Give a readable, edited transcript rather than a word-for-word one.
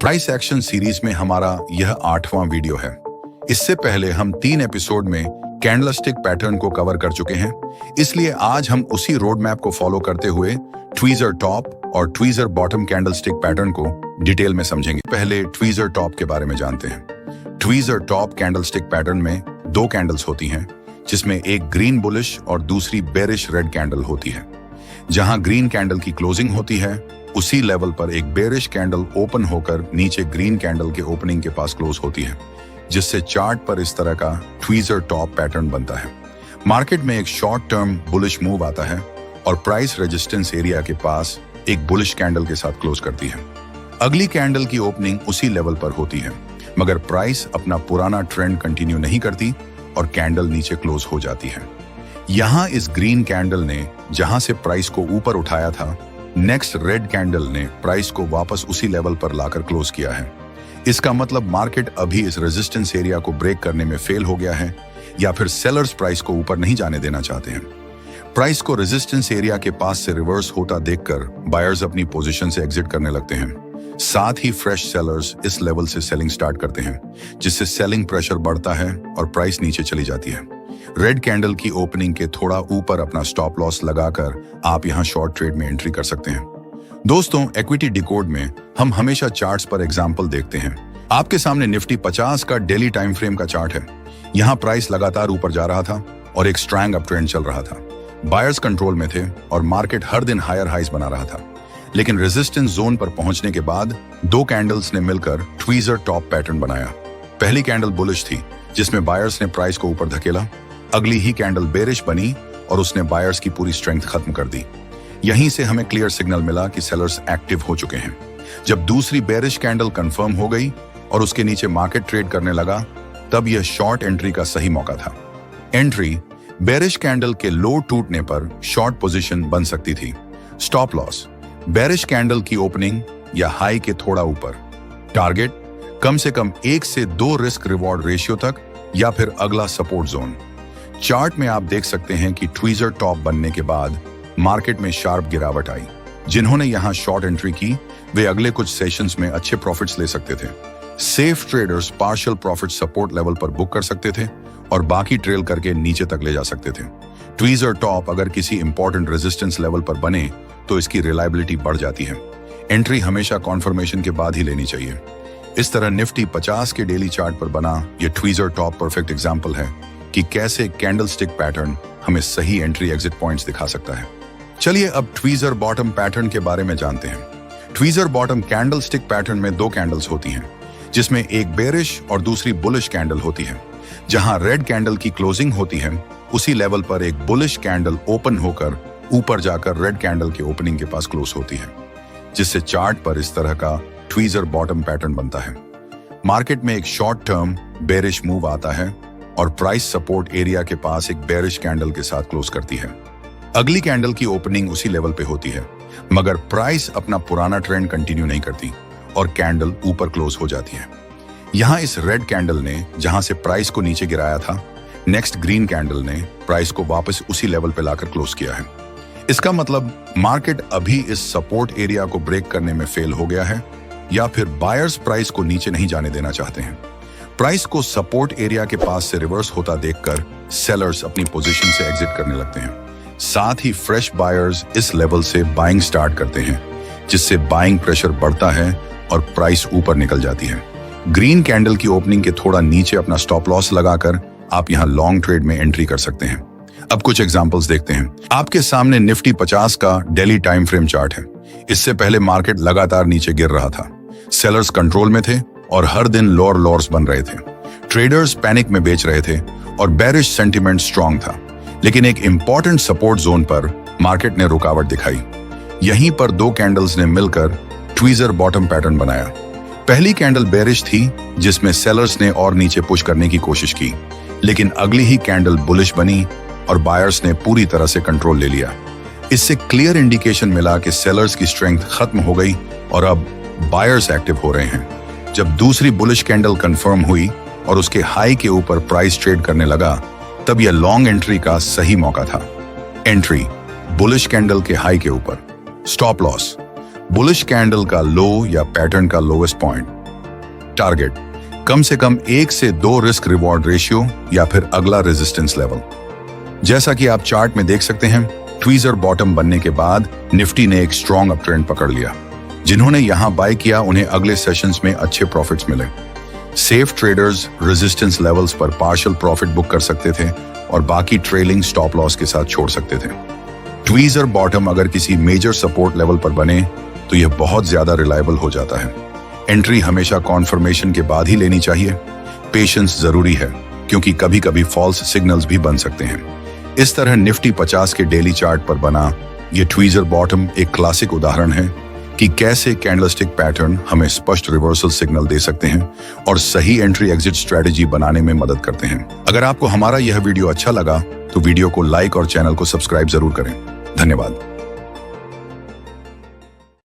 Price action series में हमारा यह 8वां वीडियो है। इससे पहले हम 3 एपिसोड में कैंडलस्टिक पैटर्न को कवर कर चुके हैं, इसलिए आज हम उसी रोड मैप को फॉलो करते हुए ट्वीजर टॉप और ट्वीजर बॉटम कैंडलस्टिक पैटर्न को डिटेल में समझेंगे। पहले ट्वीजर टॉप के बारे में जानते हैं। ट्वीजर टॉप कैंडलस्टिक पैटर्न में 2 कैंडल्स होती हैं, जिसमें एक ग्रीन बुलिश और दूसरी बेरिश रेड कैंडल होती है। जहां ग्रीन कैंडल की क्लोजिंग होती है, उसी लेवल पर एक बेरिश कैंडल ओपन होकर नीचे ग्रीन कैंडल के ओपनिंग के पास क्लोज होती है, जिससे चार्ट पर इस तरह का ट्वीजर टॉप पैटर्न बनता है। मार्केट में एक शॉर्ट टर्म बुलिश मूव आता है और प्राइस रेजिस्टेंस एरिया के पास एक बुलिश कैंडल के साथ क्लोज करती है। अगली कैंडल की ओपनिंग उसी लेवल पर होती है, मगर प्राइस अपना पुराना ट्रेंड कंटिन्यू नहीं करती और कैंडल नीचे क्लोज हो जाती है। यहां इस ग्रीन कैंडल ने जहां से प्राइस को ऊपर उठाया था, नेक्स्ट रेड कैंडल ने प्राइस को वापस उसी लेवल पर लाकर क्लोज किया है। इसका मतलब मार्केट अभी इस रेजिस्टेंस एरिया को ब्रेक करने में फेल हो गया है, या फिर सेलर्स प्राइस को ऊपर नहीं जाने देना चाहते हैं। प्राइस को रेजिस्टेंस एरिया के पास से रिवर्स होता देखकर बायर्स अपनी पोजीशन से एग्जिट करने लगते हैं। साथ ही फ्रेश सेलर्स इस लेवल से सेलिंग स्टार्ट करते हैं, जिससे सेलिंग प्रेशर बढ़ता है और प्राइस नीचे चली जाती है। रेड कैंडल की ओपनिंग के थोड़ा ऊपर अपना स्टॉप लॉस लगाकर आप यहां शॉर्ट ट्रेड में एंट्री कर सकते हैं। दोस्तों, इक्विटी डिकोड में हम हमेशा चार्ट्स पर एग्जांपल देखते हैं। आपके सामने निफ्टी 50 का डेली टाइम फ्रेम का चार्ट है। यहां प्राइस लगातार ऊपर जा रहा था और एक स्ट्रॉन्ग अप ट्रेंड चल रहा था। बायर्स कंट्रोल में थे और मार्केट हर दिन हायर हाइज बना रहा था। लेकिन रेजिस्टेंस जोन पर पहुंचने के बाद 2 कैंडल्स ने मिलकर ट्वीजर टॉप पैटर्न बनाया। पहली कैंडल बुलिश थी, जिसमें बायर्स ने प्राइस को ऊपर धकेला। अगली ही कैंडल बेरिश बनी और उसने बायर्स की पूरी स्ट्रेंथ खत्म कर दी। यहीं से हमें क्लियर सिग्नल मिला कि सेलर्स एक्टिव हो चुके हैं। जब दूसरी बेरिश कैंडल कंफर्म हो गई और उसके नीचे मार्केट ट्रेड करने लगा, तब यह शॉर्ट एंट्री का सही मौका था। एंट्री बेरिश कैंडल के लो टूटने पर शॉर्ट पोजीशन बन सकती थी। स्टॉप लॉस बेरिश कैंडल की ओपनिंग या हाई के थोड़ा ऊपर। टारगेट कम से कम 1 से 2 रिस्क रिवॉर्ड रेशियो तक, या फिर अगला सपोर्ट जोन। चार्ट में आप देख सकते हैं कि ट्वीजर टॉप बनने के बाद मार्केट में शार्प गिरावट आई। जिन्होंने यहां शॉर्ट एंट्री की, वे अगले कुछ सेशंस में अच्छे प्रॉफिट्स ले सकते थे। Safe traders partial profit support level पर बुक कर सकते थे और बाकी ट्रेल करके नीचे तक ले जा सकते थे। ट्वीजर टॉप अगर किसी इंपॉर्टेंट रेजिस्टेंस लेवल पर बने तो इसकी रिलायबिलिटी बढ़ जाती है। एंट्री हमेशा कॉन्फर्मेशन के बाद ही लेनी चाहिए। इस तरह निफ्टी 50 के डेली चार्ट पर बना यह ट्वीजर टॉप परफेक्ट एग्जाम्पल है कि कैसे कैंडलस्टिक पैटर्न हमें सही एंट्री एग्जिट पॉइंट्स दिखा सकता है। चलिए अब ट्वीजर बॉटम पैटर्न के बारे में जानते हैं। ट्वीजर बॉटम कैंडलस्टिक पैटर्न में 2 कैंडल्स होती हैं, जिसमें एक बेरिश और दूसरी बुलिश कैंडल होती है। जहां रेड कैंडल की क्लोजिंग होती है, उसी लेवल पर एक बुलिश कैंडल ओपन होकर ऊपर जाकर रेड कैंडल के ओपनिंग के पास क्लोज होती है, जिससे चार्ट पर इस तरह का ट्वीजर बॉटम पैटर्न बनता है। मार्केट में एक शॉर्ट टर्म बेरिश मूव आता है और प्राइस सपोर्ट एरिया के पास एक बेरिश कैंडल के साथ क्लोज करती है। अगली कैंडल की ओपनिंग उसी लेवल पे होती है, मगर प्राइस अपना पुराना ट्रेंड कंटिन्यू नहीं करती और कैंडल ऊपर क्लोज हो जाती है। यहां इस रेड कैंडल ने जहां से प्राइस को नीचे गिराया था, नेक्स्ट ग्रीन कैंडल ने प्राइस को वापस उसी लेवल पे लाकर क्लोज किया है। इसका मतलब मार्केट अभी इस सपोर्ट एरिया को ब्रेक करने में फेल हो गया है, या फिर बायर्स प्राइस को नीचे नहीं जाने देना चाहते हैं। प्राइस को सपोर्ट एरिया के पास से रिवर्स होता देखकर सेलर्स अपनी पोजीशन से एग्जिट करने लगते हैं। साथ ही फ्रेश बायर्स इस लेवल से बाइंग स्टार्ट करते हैं, जिससे बाइंग प्रेशर बढ़ता है और प्राइस ऊपर निकल जाती है। ग्रीन कैंडल की ओपनिंग के थोड़ा नीचे अपना स्टॉप लॉस लगाकर आप यहां लॉन्ग ट्रेड में एंट्री कर सकते हैं। अब कुछ एग्जांपल्स देखते हैं। आपके सामने निफ्टी 50 का डेली टाइम फ्रेम चार्ट है। इससे पहले मार्केट लगातार नीचे गिर रहा था। सेलर्स कंट्रोल में थे और हर दिन लोअर लॉस बन रहे थे। ट्रेडर्स पैनिक में बेच रहे थे और बेरिश सेंटीमेंट स्ट्रांग था। लेकिन एक इंपॉर्टेंट सपोर्ट जोन पर मार्केट ने रुकावट दिखाई। यहीं पर 2 कैंडल्स ने मिलकर ट्वीजर बॉटम पैटर्न बनाया। पहली कैंडल बेरिश थी, जिसमें सेलर्स ने और नीचे पुश करने की कोशिश की, लेकिन अगली ही कैंडल बुलिश बनी और बायर्स ने पूरी तरह से कंट्रोल ले लिया। इससे क्लियर इंडिकेशन मिला कि सेलर्स की स्ट्रेंथ खत्म हो गई और अब बायर्स एक्टिव हो रहे हैं। जब दूसरी बुलिश कैंडल कंफर्म हुई और उसके हाई के ऊपर प्राइस ट्रेड करने लगा, तब यह लॉन्ग एंट्री का सही मौका था। एंट्री बुलिश कैंडल के हाई के ऊपर। स्टॉप लॉस बुलिश कैंडल का लो या पैटर्न का लोएस्ट पॉइंट। टारगेट कम से कम 1 से 2 रिस्क रिवॉर्ड रेशियो या फिर अगला रेजिस्टेंस लेवल। जैसा कि आप चार्ट में देख सकते हैं, ट्वीजर बॉटम बनने के बाद निफ्टी ने एक स्ट्रॉन्ग अप ट्रेंड पकड़ लिया। जिन्होंने यहां बाय किया उन्हें अगले सेशंस में अच्छे प्रॉफिट्स मिले। सेफ ट्रेडर्स रेजिस्टेंस लेवल्स पर पार्शियल प्रॉफिट बुक कर सकते थे और बाकी ट्रेलिंग स्टॉप लॉस के साथ छोड़ सकते थे। ट्वीजर बॉटम अगर किसी मेजर सपोर्ट लेवल पर बने तो यह बहुत ज्यादा रिलायबल हो जाता है। एंट्री हमेशा कॉन्फर्मेशन के बाद ही लेनी चाहिए। पेशेंस जरूरी है क्योंकि कभी कभी फॉल्स सिग्नल्स भी बन सकते हैं। इस तरह निफ्टी 50 के डेली चार्ट पर बना यह ट्वीजर बॉटम एक क्लासिक उदाहरण है कि कैसे कैंडलस्टिक पैटर्न हमें स्पष्ट रिवर्सल सिग्नल दे सकते हैं और सही एंट्री एग्जिट स्ट्रेटजी बनाने में मदद करते हैं। अगर आपको हमारा यह वीडियो अच्छा लगा तो वीडियो को लाइक और चैनल को सब्सक्राइब जरूर करें। धन्यवाद।